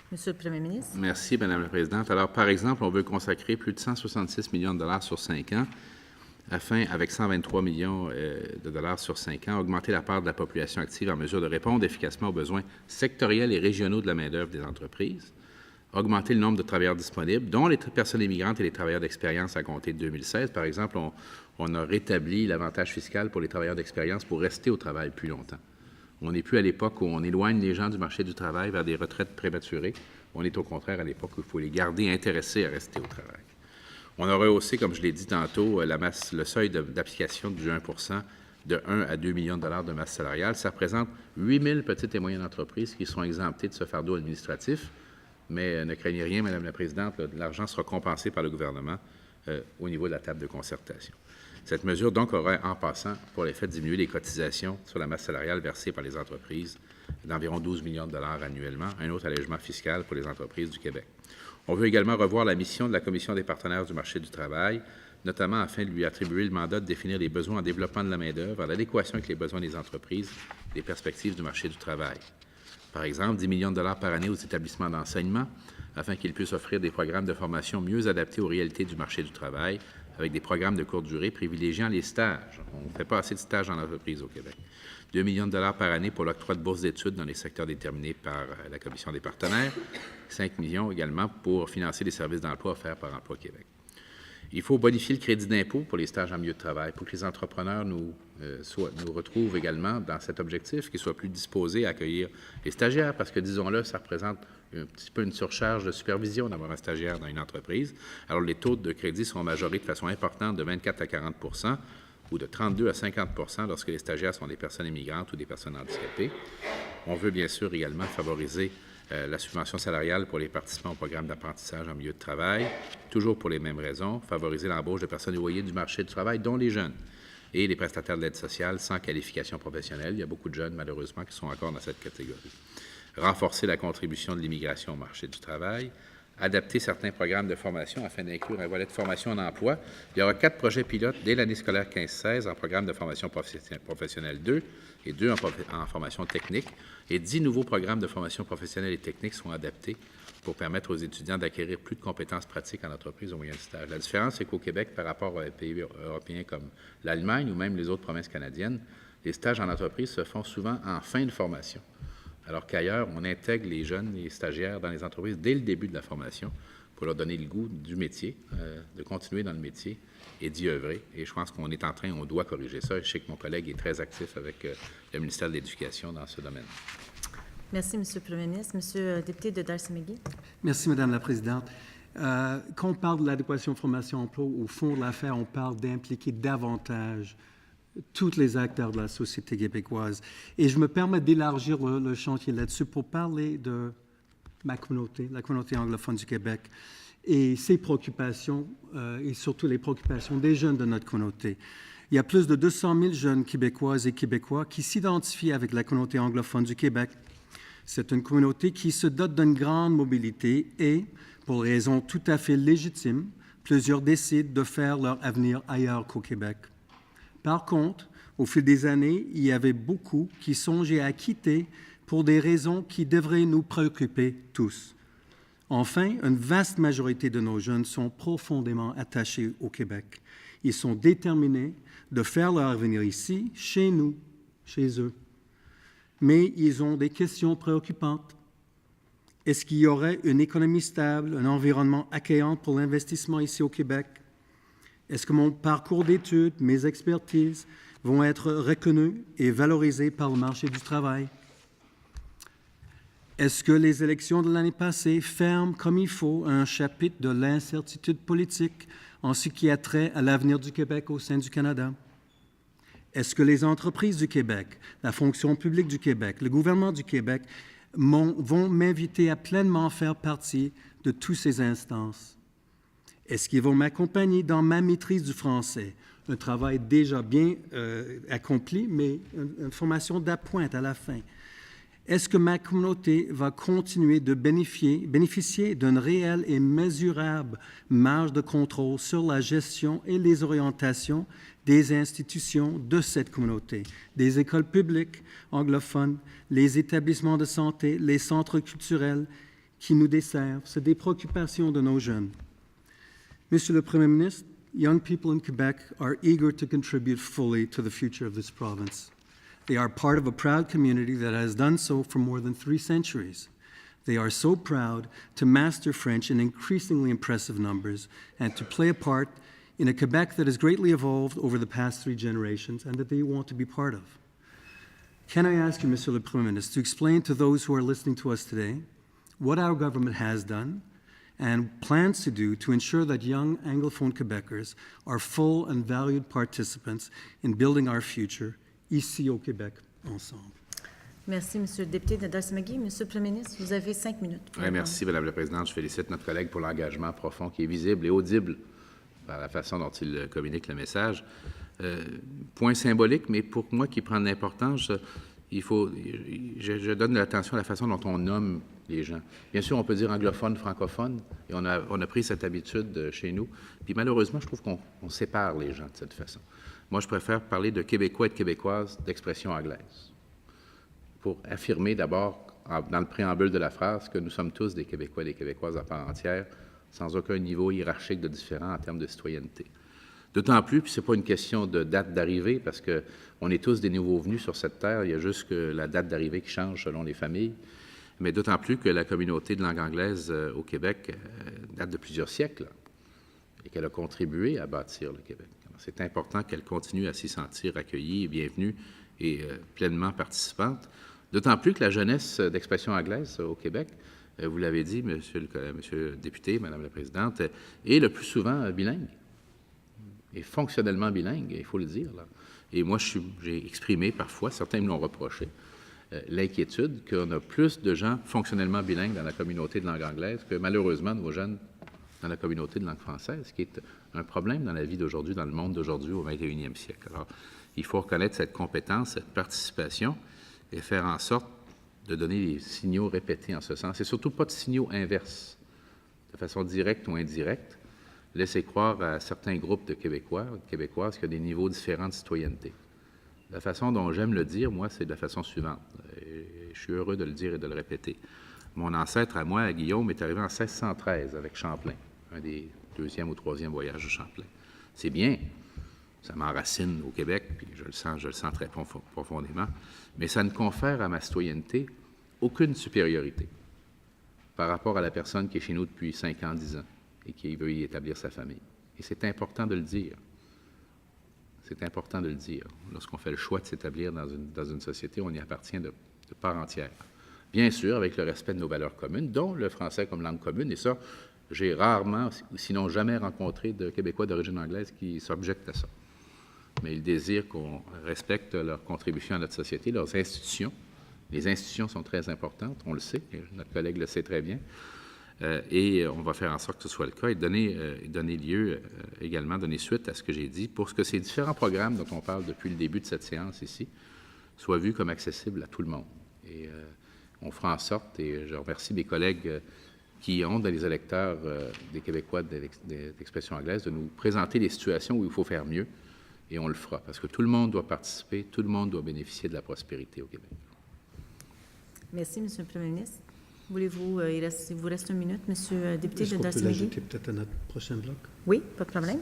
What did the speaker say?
Monsieur le Premier ministre. Merci, Madame la Présidente. Alors, par exemple, on veut consacrer plus de 166 millions de dollars sur 5 ans afin, avec 123 millions de dollars sur 5 ans, augmenter la part de la population active en mesure de répondre efficacement aux besoins sectoriels et régionaux de la main-d'œuvre des entreprises, augmenter le nombre de travailleurs disponibles, dont les personnes immigrantes et les travailleurs d'expérience à compter de 2016. Par exemple, on a rétabli l'avantage fiscal pour les travailleurs d'expérience pour rester au travail plus longtemps. On n'est plus à l'époque où on éloigne les gens du marché du travail vers des retraites prématurées. On est au contraire à l'époque où il faut les garder intéressés à rester au travail. On a rehaussé, comme je l'ai dit tantôt, le seuil d'application du 1 de 1 à 2 millions de dollars de masse salariale. Ça représente 8 000 petites et moyennes entreprises qui seront exemptées de ce fardeau administratif. Mais ne craignez rien, Madame la Présidente, l'argent sera compensé par le gouvernement au niveau de la table de concertation. Cette mesure, donc, aura, en passant, pour l'effet de diminuer les cotisations sur la masse salariale versée par les entreprises d'environ 12 millions de dollars annuellement, un autre allègement fiscal pour les entreprises du Québec. On veut également revoir la mission de la Commission des partenaires du marché du travail, notamment afin de lui attribuer le mandat de définir les besoins en développement de la main-d'œuvre, en adéquation avec les besoins des entreprises et les perspectives du marché du travail. Par exemple, 10 millions de dollars par année aux établissements d'enseignement, afin qu'ils puissent offrir des programmes de formation mieux adaptés aux réalités du marché du travail, avec des programmes de courte durée privilégiant les stages. On ne fait pas assez de stages en entreprise au Québec. 2 millions de dollars par année pour l'octroi de bourses d'études dans les secteurs déterminés par la Commission des partenaires. 5 millions également pour financer les services d'emploi offerts par Emploi Québec. Il faut bonifier le crédit d'impôt pour les stages en milieu de travail pour que les entrepreneurs nous retrouvent également dans cet objectif, qu'ils soient plus disposés à accueillir les stagiaires, parce que, disons-le, ça représente un petit peu une surcharge de supervision d'avoir un stagiaire dans une entreprise. Alors, les taux de crédit sont majorés de façon importante de 24 à 40 ou de 32 à 50 lorsque les stagiaires sont des personnes immigrantes ou des personnes handicapées. On veut bien sûr également favoriser la subvention salariale pour les participants au programme d'apprentissage en milieu de travail, toujours pour les mêmes raisons, favoriser l'embauche de personnes éloignées du marché du travail, dont les jeunes, et les prestataires de l'aide sociale sans qualification professionnelle. Il y a beaucoup de jeunes, malheureusement, qui sont encore dans cette catégorie. Renforcer la contribution de l'immigration au marché du travail, adapter certains programmes de formation afin d'inclure un volet de formation en emploi. Il y aura 4 projets pilotes dès l'année scolaire 15-16 en programme de formation professionnelle 2 et 2 en formation technique. Et 10 nouveaux programmes de formation professionnelle et technique sont adaptés pour permettre aux étudiants d'acquérir plus de compétences pratiques en entreprise au moyen de stage. La différence, c'est qu'au Québec, par rapport à un pays européen comme l'Allemagne ou même les autres provinces canadiennes, les stages en entreprise se font souvent en fin de formation. Alors qu'ailleurs, on intègre les jeunes, les stagiaires dans les entreprises dès le début de la formation pour leur donner le goût du métier, de continuer dans le métier et d'y œuvrer. Et je pense qu'on est en train, on doit corriger ça. Je sais que mon collègue est très actif avec le ministère de l'Éducation dans ce domaine. Merci, Monsieur le Premier ministre. Monsieur le député de Darcy-McGee. Merci, Madame la Présidente. Quand on parle de l'adéquation formation-emploi, au fond de l'affaire, on parle d'impliquer davantage tous les acteurs de la société québécoise. Et je me permets d'élargir le chantier là-dessus pour parler de ma communauté, la communauté anglophone du Québec, et ses préoccupations, et surtout les préoccupations des jeunes de notre communauté. Il y a plus de 200 000 jeunes Québécoises et Québécois qui s'identifient avec la communauté anglophone du Québec. C'est une communauté qui se dote d'une grande mobilité et, pour raisons tout à fait légitimes, plusieurs décident de faire leur avenir ailleurs qu'au Québec. Par contre, au fil des années, il y avait beaucoup qui songeaient à quitter pour des raisons qui devraient nous préoccuper tous. Enfin, une vaste majorité de nos jeunes sont profondément attachés au Québec. Ils sont déterminés de faire leur avenir ici, chez nous, chez eux. Mais ils ont des questions préoccupantes. Est-ce qu'il y aurait une économie stable, un environnement accueillant pour l'investissement ici au Québec? Est-ce que mon parcours d'études, mes expertises vont être reconnus et valorisés par le marché du travail? Est-ce que les élections de l'année passée ferment comme il faut un chapitre de l'incertitude politique en ce qui a trait à l'avenir du Québec au sein du Canada? Est-ce que les entreprises du Québec, la fonction publique du Québec, le gouvernement du Québec vont m'inviter à pleinement faire partie de toutes ces instances? Est-ce qu'ils vont m'accompagner dans ma maîtrise du français? Un travail déjà bien accompli, mais une formation d'appointe à la fin. Est-ce que ma communauté va continuer de bénéficier d'une réelle et mesurable marge de contrôle sur la gestion et les orientations des institutions de cette communauté, des écoles publiques anglophones, les établissements de santé, les centres culturels qui nous desservent, c'est des préoccupations de nos jeunes. Monsieur le Premier ministre, young people in Quebec are eager to contribute fully to the future of this province. They are part of a proud community that has done so for more than 3 centuries. They are so proud to master French in increasingly impressive numbers and to play a part in a Quebec that has greatly evolved over the past 3 generations and that they want to be part of. Can I ask you, Monsieur le Premier Ministre, to explain to those who are listening to us today what our government has done and plans to do to ensure that young Anglophone Quebecers are full and valued participants in building our future ici au Québec ensemble? Merci, Monsieur le député de Delsmagui. Monsieur le Premier ministre, vous avez 5 minutes. Oui, merci, Madame la Présidente. Je félicite notre collègue pour l'engagement profond qui est visible et audible par la façon dont il communique le message. Point symbolique, mais pour moi qui prend de l'importance, je donne de l'attention à la façon dont on nomme les gens. Bien sûr, on peut dire anglophone, francophone, et on a pris cette habitude chez nous. Puis malheureusement, je trouve qu'on sépare les gens de cette façon. Moi, je préfère parler de Québécois et de Québécoises d'expression anglaise, pour affirmer d'abord, dans le préambule de la phrase, que nous sommes tous des Québécois et des Québécoises à part entière, sans aucun niveau hiérarchique de différent en termes de citoyenneté. D'autant plus, puis ce n'est pas une question de date d'arrivée, parce qu'on est tous des nouveaux venus sur cette terre, il y a juste que la date d'arrivée qui change selon les familles, mais d'autant plus que la communauté de langue anglaise au Québec date de plusieurs siècles et qu'elle a contribué à bâtir le Québec. C'est important qu'elle continue à s'y sentir accueillie, bienvenue et pleinement participante, d'autant plus que la jeunesse d'expression anglaise au Québec, vous l'avez dit, monsieur le député, Madame la Présidente, est le plus souvent bilingue. Et fonctionnellement bilingue, il faut le dire. Là. Et moi, j'ai exprimé parfois, certains me l'ont reproché, l'inquiétude qu'on a plus de gens fonctionnellement bilingues dans la communauté de langue anglaise que malheureusement nos jeunes dans la communauté de langue française, ce qui est un problème dans la vie d'aujourd'hui, dans le monde d'aujourd'hui au 21e siècle. Alors, il faut reconnaître cette compétence, cette participation et faire en sorte de donner des signaux répétés en ce sens, et surtout pas de signaux inverses, de façon directe ou indirecte, laisser croire à certains groupes de Québécois, de Québécoises, qu'il y a des niveaux différents de citoyenneté. La façon dont j'aime le dire, moi, c'est de la façon suivante. Et je suis heureux de le dire et de le répéter. Mon ancêtre à moi, à Guillaume, est arrivé en 1613 avec Champlain, un des 2e ou 3e voyages de Champlain. C'est bien, ça m'enracine au Québec, puis je le sens très profondément, mais ça ne confère à ma citoyenneté aucune supériorité par rapport à la personne qui est chez nous depuis 5 ans, 10 ans et qui veut y établir sa famille. Et c'est important de le dire. C'est important de le dire. Lorsqu'on fait le choix de s'établir dans une société, on y appartient de part entière. Bien sûr, avec le respect de nos valeurs communes, dont le français comme langue commune, et ça, j'ai rarement, sinon jamais rencontré de Québécois d'origine anglaise qui s'objectent à ça. Mais ils désirent qu'on respecte leur contribution à notre société, leurs institutions. Les institutions sont très importantes, on le sait, et notre collègue le sait très bien. Et on va faire en sorte que ce soit le cas et donner lieu également, donner suite à ce que j'ai dit pour que ces différents programmes dont on parle depuis le début de cette séance ici soient vus comme accessibles à tout le monde. Et on fera en sorte, et je remercie mes collègues qui ont dans les électeurs des Québécois d'expression anglaise, de nous présenter les situations où il faut faire mieux, et on le fera, parce que tout le monde doit participer, tout le monde doit bénéficier de la prospérité au Québec. Merci, Monsieur le Premier ministre. Voulez-vous, il vous reste 1 minute, Monsieur le député de Delsmagui. Est-ce qu'on peut l'ajouter peut-être à notre prochain bloc? Oui, pas de problème.